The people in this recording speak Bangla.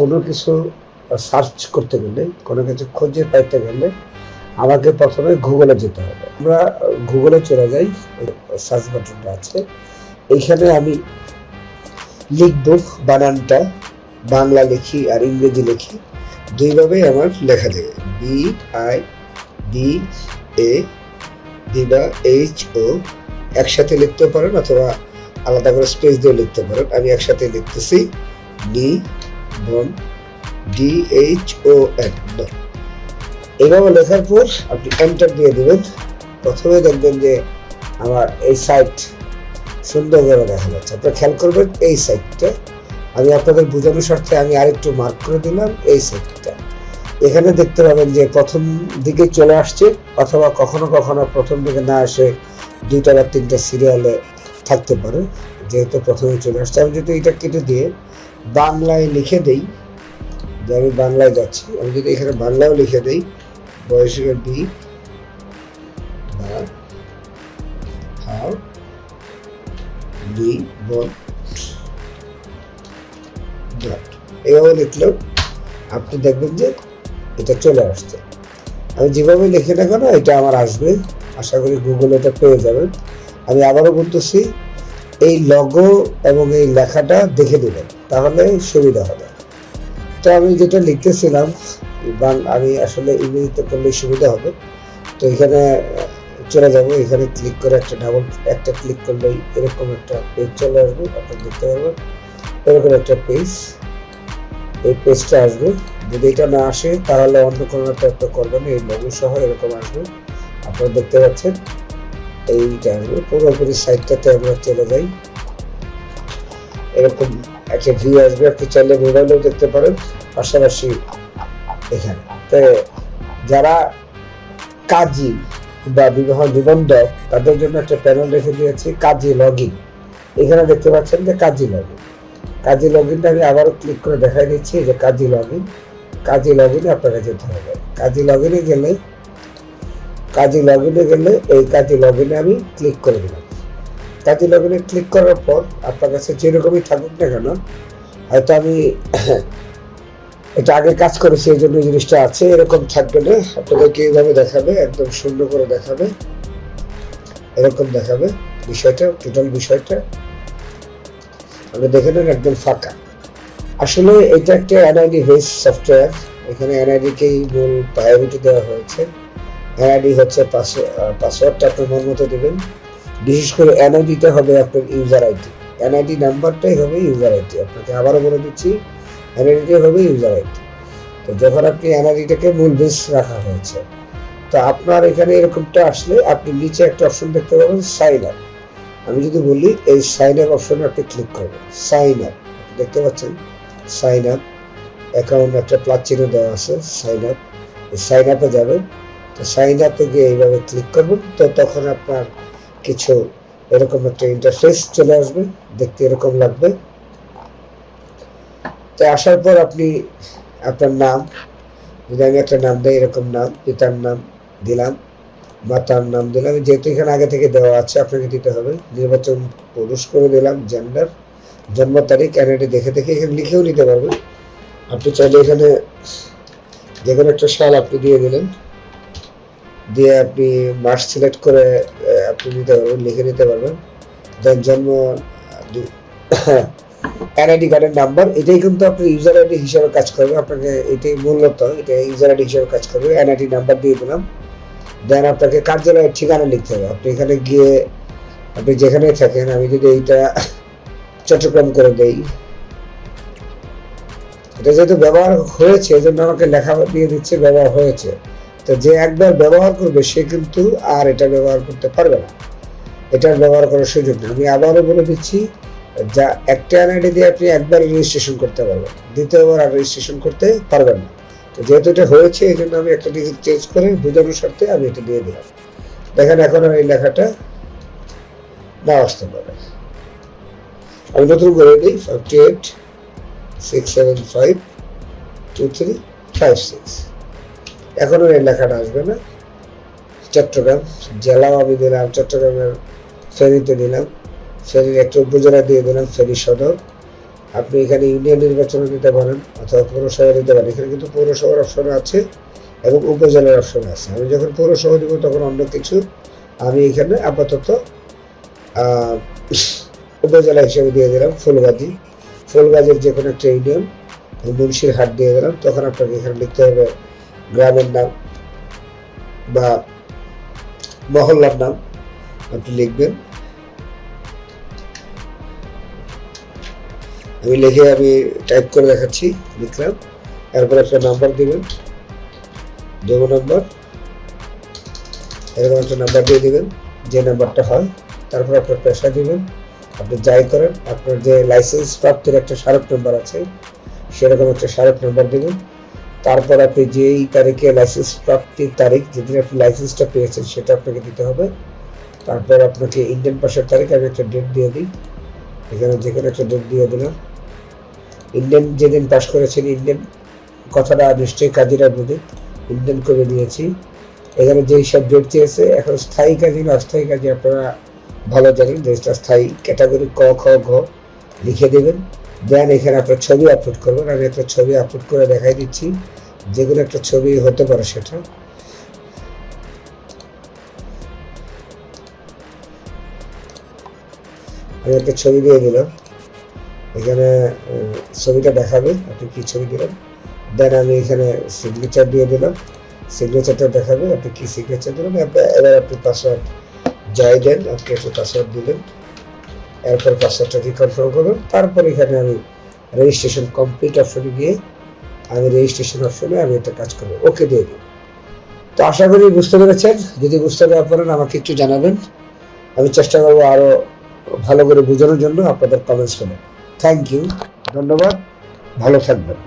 কোনো কিছু সার্চ করতে গেলে, কোনো কিছু খুঁজে পাইতে গেলে আমাকে প্রথমে গুগলে যেতে হবে। আমরা গুগলে চলে যাই, সার্চ বাটনটা আছে, এইখানে আমি লিখব বানানটা, বাংলা লিখি আর ইংরেজি লিখি, দুইভাবেই আমার লেখা যাবে। BIDA দিবা HO একসাথে লিখতে পারেন অথবা আলাদা করে স্পেস দিয়ে লিখতে পারেন। আমি একসাথে লিখতেছি DHON। এইভাবে লেখার পর আপনি এন্টার দিয়ে দেবেন। প্রথমে দেখবেন যে আমার এই সাইট সুন্দর করে দেখা যাচ্ছে। আপনারা খেয়াল করবেন এই সাইটটা, আমি আপনাদের বোঝানোর স্বার্থে আমি আরেকটু মার্ক করে দিলাম এই সাইটটা। এখানে দেখতে পাবেন যে প্রথম দিকে চলে আসছে, অথবা কখনো কখনো প্রথম দিকে না আসে 2টা বা 3টা সিরিয়ালে থাকতে পারে, যেহেতু প্রথমে চলে আসছে। আমি যদি এটা কেটে দিয়ে বাংলায় লিখে দেই, যে আমি বাংলায় যাচ্ছি, আমি যদি এখানে বাংলাও লিখে দেই বয়সের বি বা হাউ এভাবে লিখলেও আপনি দেখবেন যে এটা চলে আসছে। আমি যেভাবে লিখে না কেন এটা আমার আসবে, আশা করি গুগলে এটা পেয়ে যাবেন। আমি আবারও বলতেছি, এই লগো এবং এই লেখাটা দেখে নেবেন, তাহলে সুবিধা হবে। তো আমি যেটা লিখতেছিলাম, আমি আসলে ইংরেজিতে করলে সুবিধা হবে। তো এখানে চলে যাব, এখানে ক্লিক করে একটা ক্লিক করলেই এরকম একটা পেজ চলে আসবে। আপনারা দেখতে পারবেন এরকম একটা পেজ, এই পেজটা আসবে। যদি এটা না আসে তাহলে অন্য কোনো একটা করবেন, এই লোগো সহ এরকম আসবে। আপনারা দেখতে পাচ্ছেন এইটা আসবে। পুরোপুরি সাইটটাতে আমরা চলে যাই, এরকম একটা ভিউ আসবে। আপনি চাইলে মোবাইলেও দেখতে পারেন, পাশাপাশি এখানে। তো যারা কাজী বা বিবাহ নিবন্ধক তাদের জন্য একটা প্যানেল রেখে দিয়েছি, কাজী লগইন। এখানে দেখতে পাচ্ছেন যে কাজী লগইন। কাজী লগইনটা আমি আবারও ক্লিক করে দেখাই দিচ্ছি, যে কাজী লগইন। কাজী লগইনে আপনাকে যেতে হবে। কাজী লগইনে গেলে এই কাজী লগইনে আমি ক্লিক করে দিলাম। কাজী লগইনে ক্লিক করার পর আপনার কাছে যেরকমই থাকুক না কেন, হয়তো আমি এটা আগে কাজ করেছি এই জন্য জিনিসটা আছে, এরকম থাকবে না। আপনাদেরকে এইভাবে দেখাবে, একদম সুন্দর করে দেখাবে, এরকম দেখাবে বিষয়টা, টোটাল বিষয়টা আপনি দেখে নেন, একদম ফাঁকা। আসলে এটা একটা NID বেস সফটওয়্যার। এখানে NID কেই মূল প্রায়োরিটি দেওয়া হয়েছে। NID হচ্ছে পাসওয়ার্ডটা আপনার মন মতো দেবেন। বিশেষ করে NID-টা হবে আপনার ইউজার আইডি, NID নাম্বারটাই হবে ইউজার আইডি। আপনাকে আবারও বলে দিচ্ছি, NID-টা হবে ইউজার আইডি। তো যখন আপনি NID-টাকে মূল বেস রাখা হয়েছে, তো আপনার এখানে এরকমটা আসলে আপনি নিচে একটা অপশন দেখতে পাবেন, সাইন আপ। আমি যদি বলি এই সাইন আপ অপশনে আপনি ক্লিক করবেন, সাইন আপ দেখতে পাচ্ছেন, সাইন আপ অ্যাকাউন্ট একটা প্লাস চিহ্ন দেওয়া আছে, সাইন আপ। এই সাইন আপে যাবেন। তো সাইন আপে গিয়ে এইভাবে ক্লিক করবেন। তো তখন আপনার কিছু এরকম একটা ইন্টারফেস চলে আসবে, দেখতে এরকম লাগবে। তো আসার পর আপনি আপনার নাম, যদি আমি একটা নাম দিই, এরকম নাম, পিতার নাম দিলাম, মাতার নাম দিলাম, যেহেতু এখানে আগে থেকে দেওয়া আছে আপনাকে দিতে হবে। নির্বাচন পুরুষ করে দিলাম, জেন্ডার, জন্ম তারিখ, NID দেখে এখানে লিখেও নিতে পারবেন। আপনি চাইলে এখানে যে কোনো একটা সাল আপনি দিয়ে দিলেন, দিয়ে আপনি মাস সিলেক্ট করে আপনি নিতে পারবেন, লিখে নিতে পারবেন। দেন জন্ম, NID কার্ডের নাম্বার, এটাই কিন্তু আপনার ইউজার আইডি হিসেবে কাজ করবে। আপনাকে এটাই মূলত এটা ইউজার আইডি হিসেবে কাজ করবে। NID নাম্বার দিয়ে দিলাম। দেন আপনাকে কার্যালয়ের ঠিকানা লিখতে হবে। আপনি এখানে গিয়ে আপনি যেখানে থাকেন, আমি যদি এইটা চট্টগ্রাম করে দেই, এটা যেহেতু ব্যবহার হয়েছে এই জন্য আমাকে লেখা দিয়ে দিচ্ছে ব্যবহার হয়েছে। তো যে একবার ব্যবহার করবে সে কিন্তু আর এটা ব্যবহার করতে পারবে না, এটার ব্যবহার করার সুযোগ নেই। আমি আবারও বলে দিচ্ছি, যা একটা NID দিয়ে আপনি একবার রেজিস্ট্রেশন করতে পারবেন, দ্বিতীয়বার আর রেজিস্ট্রেশন করতে পারবেন না। তো যেহেতু এটা হয়েছে এই জন্য আমি একটা ডিজিট চেঞ্জ করে বোঝানোর স্বার্থে আমি এটা দিয়ে দিলাম। দেখেন এখন আর এই লেখাটা না আসতে পারে। আমি নতুন করে দিই, 5867523556। এখন আর এই লেখাটা আসবে না। চট্টগ্রাম জেলাও আমি দিলাম, চট্টগ্রামের ফেনীতে দিলাম, ফেনীর একটা উপজেলা দিয়ে দিলাম, ফেনী সদর। আপনি এখানে ইউনিয়ন নির্বাচনে দিতে পারেন অথবা পৌরসভা দিতে পারেন। এখানে কিন্তু পৌরসভার অপশন আছে এবং উপজেলার অপশন আছে। আমি যখন পৌরসভা দিব তখন অন্য কিছু, আমি এখানে আপাতত উপজেলা হিসেবে দিয়ে দিলাম ফুলগাজীর যে কোনো একটা ইউনিয়ন, মুন্সির হাট দিয়ে দিলাম। তখন আপনাকে এখানে লিখতে হবে গ্রামের নাম বা মহল্লার নাম আপনি লিখবেন। আমি লিখে আমি টাইপ করে দেখাচ্ছি, লিখলাম। এরপর একটা নাম্বার দিবেন, ডেমো নাম্বার, এরকম একটা নাম্বার দিয়ে দিবেন যে নাম্বারটা হয়। তারপর আপনার পেশা দিবেন, আপনি যাই করেন আপনার যে লাইসেন্স প্রাপ্তির একটা স্মারক নাম্বার আছে সেরকম একটা স্মারক নাম্বার দেবেন। তারপর আপনি যেই তারিখে লাইসেন্স প্রাপ্তির তারিখ, যেদিন আপনি লাইসেন্সটা পেয়েছেন সেটা আপনাকে দিতে হবে। তারপর আপনাকে ইন্ডিয়ান পাসের তারিখ আমি একটা ডেট দিয়ে দিই, এখানে যে কোনো একটা ডেট দিয়ে দিলাম। ইন্ডিয়ান যেদিন পাস করেছেন, ইন্ডিয়ান কথাটা নিশ্চয়ই কাজীরা বুঝে, ইন্ডিয়ান করে দিয়েছি। এখানে যেই সব ডেট চেয়েছে, এখন স্থায়ী কাজী না অস্থায়ী কাজী আপনারা ভালো জানেন, যে স্থায়ী ক্যাটাগরি ক খ ঘ লিখে দেবেন। দেন এখানে আপনার ছবি আপলোড করবেন। আমি একটা ছবি আপলোড করে দেখাই দিচ্ছি, যেগুলো একটা ছবি হতে পারে সেটা। আমি একটা ছবি দিয়ে দিলাম, এখানে ছবিটা দেখাবে আপনি কি ছবি দিলেন। দেন আমি এখানে সিগনেচার দিয়ে দিলাম, সিগনেচারটা দেখাবে আপনি কি সিগনেচার দিলেন। এবার আপনি পাসওয়ার্ড যাই দেন, আপনি একটা পাসওয়ার্ড দিলেন। এরপর পাসওয়ার্ডটা রিকনফার্ম করবেন। তারপর এখানে আমি রেজিস্ট্রেশন কমপ্লিট অপশনে গিয়ে আমি রেজিস্ট্রেশন অপশনে আমি একটা কাজ করবো, ওকে দিয়ে দিই। তো আশা করি বুঝতে পেরেছেন। যদি বুঝতে না পারেন আমাকে একটু জানাবেন, আমি চেষ্টা করবো আরো ভালো করে বোঝানোর জন্য। আপনাদের কমেন্টস করবেন। থ্যাংক ইউ, ধন্যবাদ, ভালো থাকবেন।